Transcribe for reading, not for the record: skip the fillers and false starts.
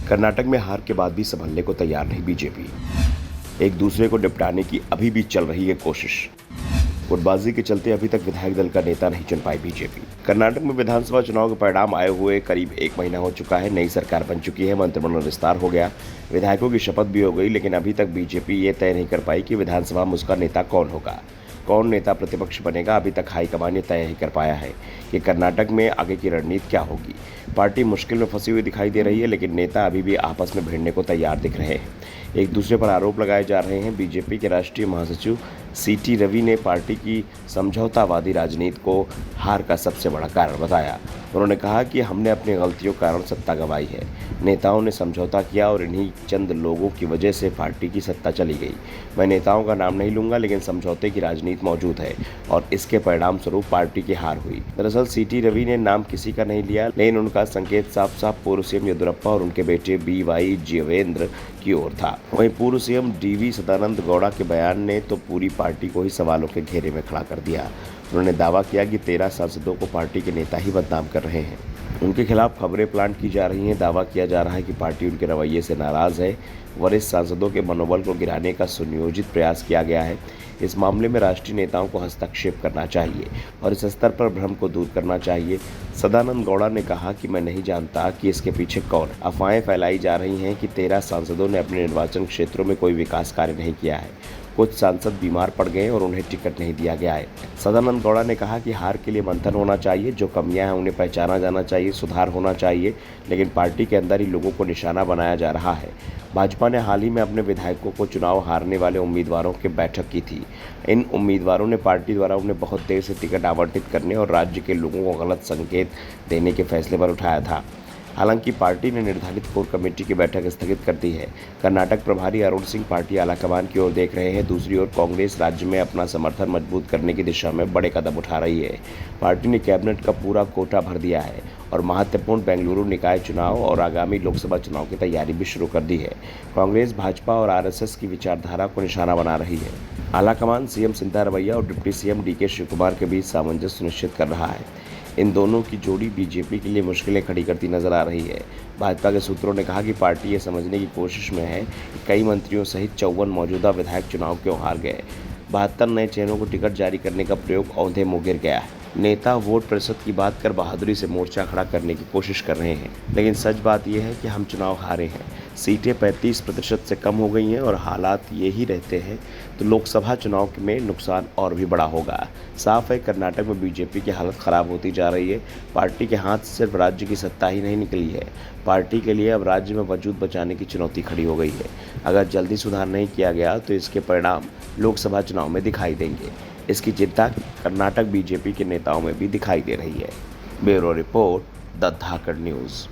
कर्नाटक में हार के बाद भी संभलने को तैयार नहीं बीजेपी। एक दूसरे को निपटाने की अभी भी चल रही है कोशिश। गुटबाजी के चलते अभी तक विधायक दल का नेता नहीं चुन पाई बीजेपी। कर्नाटक में विधानसभा चुनाव के परिणाम आए हुए करीब 1 महीना हो चुका है। नई सरकार बन चुकी है, मंत्रिमंडल विस्तार हो गया, विधायकों की शपथ भी हो गई, लेकिन अभी तक बीजेपी ये तय नहीं कर पाई कि विधानसभा में उसका नेता कौन होगा, कौन नेता प्रतिपक्ष बनेगा। अभी तक हाईकमान ये तय नहीं कर पाया है कि कर्नाटक में आगे की रणनीति क्या होगी। पार्टी मुश्किल में फंसी हुई दिखाई दे रही है, लेकिन नेता अभी भी आपस में भिड़ने को तैयार दिख रहे हैं। एक दूसरे पर आरोप लगाए जा रहे हैं। बीजेपी के राष्ट्रीय महासचिव CT रवि ने पार्टी की समझौतावादी राजनीति को हार का सबसे बड़ा कारण बताया। उन्होंने कहा कि हमने अपनी गलतियों के कारण सत्ता गंवाई है। नेताओं ने समझौता किया और इन्हीं चंद लोगों की वजह से पार्टी की सत्ता चली गई। मैं नेताओं का नाम नहीं लूंगा, लेकिन समझौते की राजनीति मौजूद है और इसके परिणाम स्वरूप पार्टी की हार हुई। दरअसल CT रवि ने नाम किसी का नहीं लिया, लेकिन उनका संकेत साफ साफ पूर्व CM येदियुरप्पा और उनके बेटे BY जीवेंद्र की ओर था। वहीं पूर्व CM DV सदानंद गौड़ा के बयान ने तो पूरी पार्टी को ही सवालों के घेरे में खड़ा कर दिया। उन्होंने दावा किया कि 13 सांसदों को पार्टी के नेता ही बदनाम कर रहे हैं। उनके खिलाफ खबरें प्लांट की जा रही हैं। दावा किया जा रहा है कि पार्टी उनके रवैये से नाराज है। वरिष्ठ सांसदों के मनोबल को गिराने का सुनियोजित प्रयास किया गया है। इस मामले में राष्ट्रीय नेताओं को हस्तक्षेप करना चाहिए और इस स्तर पर भ्रम को दूर करना चाहिए। सदानंद गौड़ा ने कहा कि मैं नहीं जानता कि इसके पीछे कौन है। अफवाहें फैलाई जा रही हैं कि 13 सांसदों ने अपने निर्वाचन क्षेत्रों में कोई विकास कार्य नहीं किया है। कुछ सांसद बीमार पड़ गए और उन्हें टिकट नहीं दिया गया है। सदानंद गौड़ा ने कहा कि हार के लिए मंथन होना चाहिए, जो कमियां हैं उन्हें पहचाना जाना चाहिए, सुधार होना चाहिए, लेकिन पार्टी के अंदर ही लोगों को निशाना बनाया जा रहा है। भाजपा ने हाल ही में अपने विधायकों को चुनाव हारने वाले उम्मीदवारों की बैठक की थी। इन उम्मीदवारों ने पार्टी द्वारा उन्हें बहुत देर से टिकट आवंटित करने और राज्य के लोगों को गलत संकेत देने के फैसले पर उठाया था। हालांकि पार्टी ने निर्धारित कोर कमेटी की बैठक स्थगित कर दी है। कर्नाटक प्रभारी अरुण सिंह पार्टी आलाकमान की ओर देख रहे हैं। दूसरी ओर कांग्रेस राज्य में अपना समर्थन मजबूत करने की दिशा में बड़े कदम उठा रही है। पार्टी ने कैबिनेट का पूरा कोटा भर दिया है और महत्वपूर्ण बेंगलुरु निकाय चुनाव और आगामी लोकसभा चुनाव की तैयारी भी शुरू कर दी है। कांग्रेस भाजपा और RSS की विचारधारा को निशाना बना रही है। आलाकमान CM सिंधा रवैया और डिप्टी CM DK शिवकुमार के बीच सामंजस्य सुनिश्चित कर रहा है। इन दोनों की जोड़ी बीजेपी के लिए मुश्किलें खड़ी करती नजर आ रही है। भाजपा के सूत्रों ने कहा कि पार्टी ये समझने की कोशिश में है कि कई मंत्रियों सहित 54 मौजूदा विधायक चुनाव क्यों हार गए। 72 नए चेहरों को टिकट जारी करने का प्रयोग औंधे मुंह गिर गया है। नेता वोट प्रतिशत की बात कर बहादुरी से मोर्चा खड़ा करने की कोशिश कर रहे हैं, लेकिन सच बात यह है कि हम चुनाव हारे हैं। सीटें 35% से कम हो गई हैं और हालात यही रहते हैं तो लोकसभा चुनाव में नुकसान और भी बड़ा होगा। साफ है, कर्नाटक में बीजेपी की हालत ख़राब होती जा रही है। पार्टी के हाथ से सिर्फ राज्य की सत्ता ही नहीं निकली है, पार्टी के लिए अब राज्य में वजूद बचाने की चुनौती खड़ी हो गई है। अगर जल्दी सुधार नहीं किया गया तो इसके परिणाम लोकसभा चुनाव में दिखाई देंगे। इसकी चिंता कर्नाटक बीजेपी के नेताओं में भी दिखाई दे रही है। Bureau report, the Dhakad news.